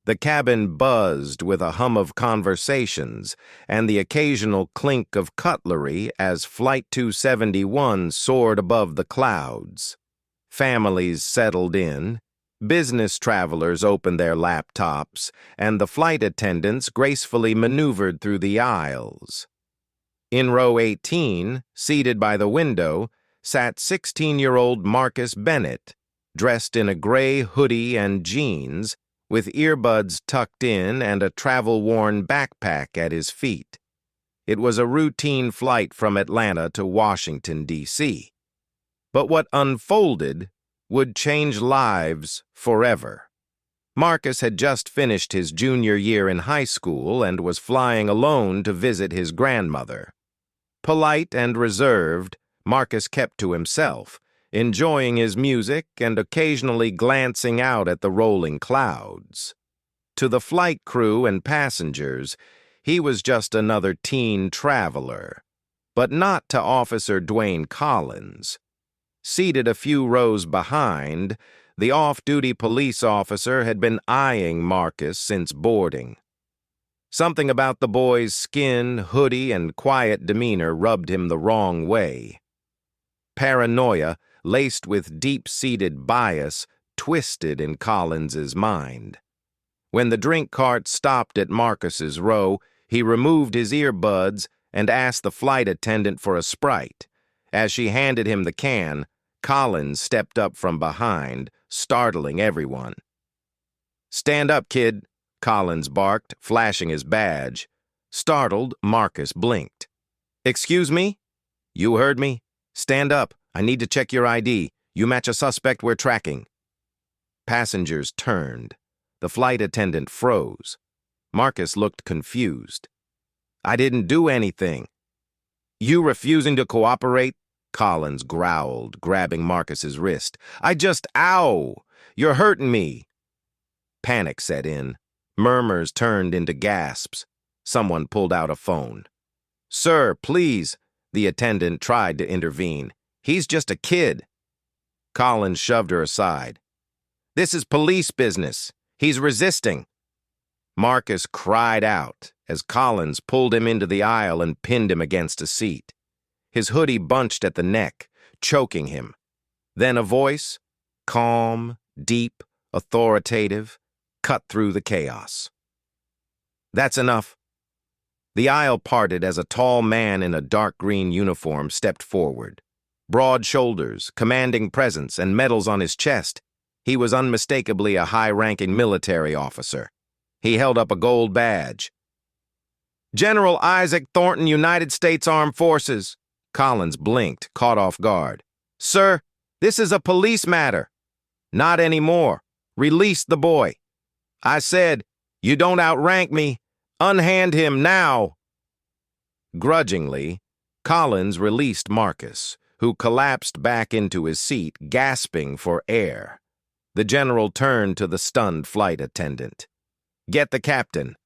The cabin buzzed with a hum of conversations and the occasional clink of cutlery as Flight 271 soared above the clouds. Families settled in, business travelers opened their laptops, and the flight attendants gracefully maneuvered through the aisles. In row 18, seated by the window, sat 16-year-old Marcus Bennett, dressed in a gray hoodie and jeans, with earbuds tucked in and a travel-worn backpack at his feet. It was a routine flight from Atlanta to Washington, D.C. But what unfolded would change lives forever. Marcus had just finished his junior year in high school and was flying alone to visit his grandmother. Polite and reserved, Marcus kept to himself, enjoying his music and occasionally glancing out at the rolling clouds. To the flight crew and passengers, he was just another teen traveler, but not to Officer Dwayne Collins. Seated a few rows behind, the off-duty police officer had been eyeing Marcus since boarding. Something about the boy's skin, hoodie, and quiet demeanor rubbed him the wrong way. Paranoia, laced with deep-seated bias, twisted in Collins's mind. When the drink cart stopped at Marcus's row, he removed his earbuds and asked the flight attendant for a Sprite. As she handed him the can, Collins stepped up from behind, startling everyone. "Stand up, kid," Collins barked, flashing his badge. Startled, Marcus blinked. "Excuse me? You heard me? Stand up. I need to check your ID. You match a suspect we're tracking." Passengers turned. The flight attendant froze. Marcus looked confused. "I didn't do anything." "You refusing to cooperate?" Collins growled, grabbing Marcus's wrist. Ow! You're hurting me." Panic set in. Murmurs turned into gasps. Someone pulled out a phone. "Sir, please," the attendant tried to intervene. "He's just a kid." Collins shoved her aside. "This is police business. He's resisting." Marcus cried out as Collins pulled him into the aisle and pinned him against a seat. His hoodie bunched at the neck, choking him. Then a voice, calm, deep, authoritative, cut through the chaos. "That's enough." The aisle parted as a tall man in a dark green uniform stepped forward. Broad shoulders, commanding presence, and medals on his chest, he was unmistakably a high-ranking military officer. He held up a gold badge. "General Isaac Thornton, United States Armed Forces." Collins blinked, caught off guard. "Sir, this is a police matter." "Not anymore. Release the boy." "I said, you don't outrank me. Unhand him now." Grudgingly, Collins released Marcus, who collapsed back into his seat, gasping for air. The general turned to the stunned flight attendant. "Get the captain.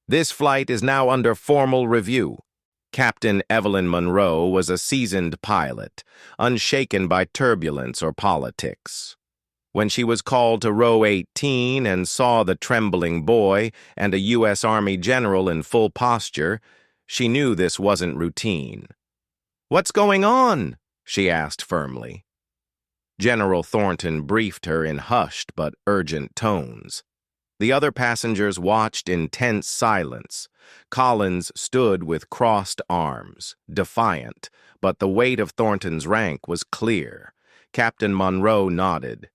This flight is now under formal review." Captain Evelyn Monroe was a seasoned pilot, unshaken by turbulence or politics. When she was called to row 18 and saw the trembling boy and a U.S. Army general in full posture, she knew this wasn't routine. "What's going on?" she asked firmly. General Thornton briefed her in hushed but urgent tones. The other passengers watched in tense silence. Collins stood with crossed arms, defiant, but the weight of Thornton's rank was clear. Captain Monroe nodded.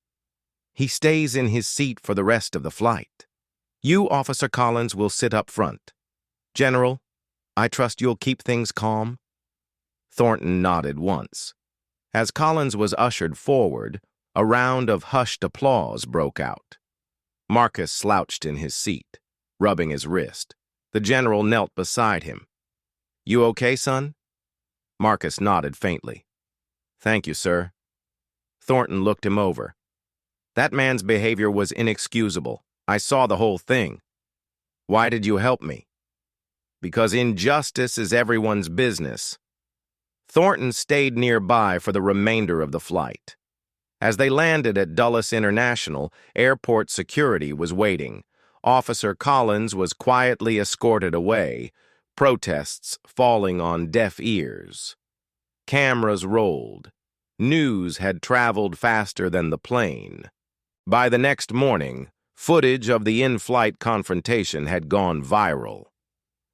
"He stays in his seat for the rest of the flight. You, Officer Collins, will sit up front. General, I trust you'll keep things calm?" Thornton nodded once. As Collins was ushered forward, a round of hushed applause broke out. Marcus slouched in his seat, rubbing his wrist. The general knelt beside him. "You okay, son?" Marcus nodded faintly. "Thank you, sir." Thornton looked him over. "That man's behavior was inexcusable. I saw the whole thing." "Why did you help me?" "Because injustice is everyone's business." Thornton stayed nearby for the remainder of the flight. As they landed at Dulles International, airport security was waiting. Officer Collins was quietly escorted away, protests falling on deaf ears. Cameras rolled. News had traveled faster than the plane. By the next morning, footage of the in-flight confrontation had gone viral.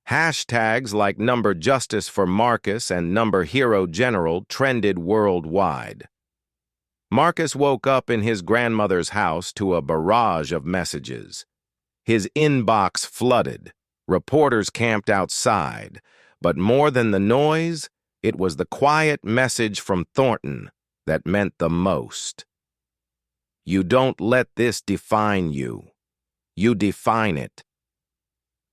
Hashtags like number justice for Marcus and number hero general trended worldwide. Marcus woke up in his grandmother's house to a barrage of messages. His inbox flooded. Reporters camped outside. But more than the noise, it was the quiet message from Thornton that meant the most. You don't let this define you. You define it.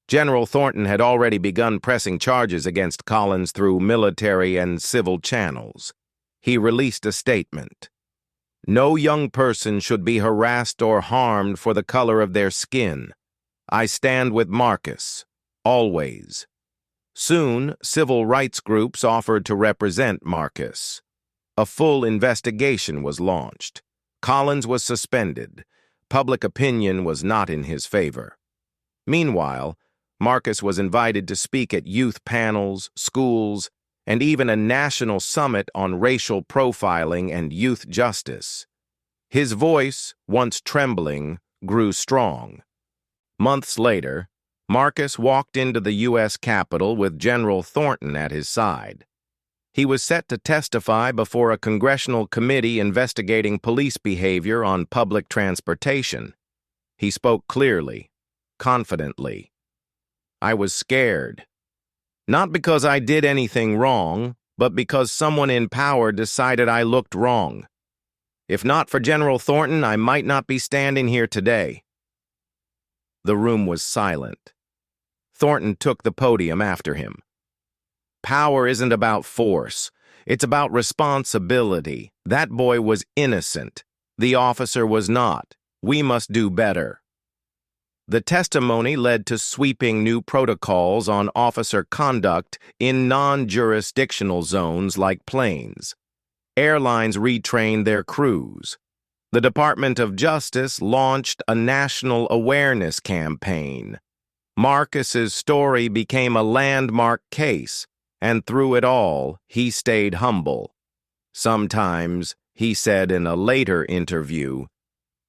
General Thornton had already begun pressing charges against Collins through military and civil channels. He released a statement. No young person should be harassed or harmed for the color of their skin. I stand with Marcus, always. Soon, civil rights groups offered to represent Marcus. A full investigation was launched. Collins was suspended. Public opinion was not in his favor. Meanwhile, Marcus was invited to speak at youth panels, schools, and even a national summit on racial profiling and youth justice. His voice, once trembling, grew strong. Months later, Marcus walked into the U.S. Capitol with General Thornton at his side. He was set to testify before a congressional committee investigating police behavior on public transportation. He spoke clearly, confidently. I was scared. Not because I did anything wrong, but because someone in power decided I looked wrong. If not for General Thornton, I might not be standing here today. The room was silent. Thornton took the podium after him. Power isn't about force. It's about responsibility. That boy was innocent. The officer was not. We must do better. The testimony led to sweeping new protocols on officer conduct in non-jurisdictional zones like planes. Airlines retrained their crews. The Department of Justice launched a national awareness campaign. Marcus's story became a landmark case, and through it all, he stayed humble. Sometimes, he said in a later interview,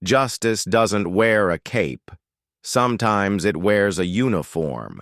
justice doesn't wear a cape. Sometimes it wears a uniform.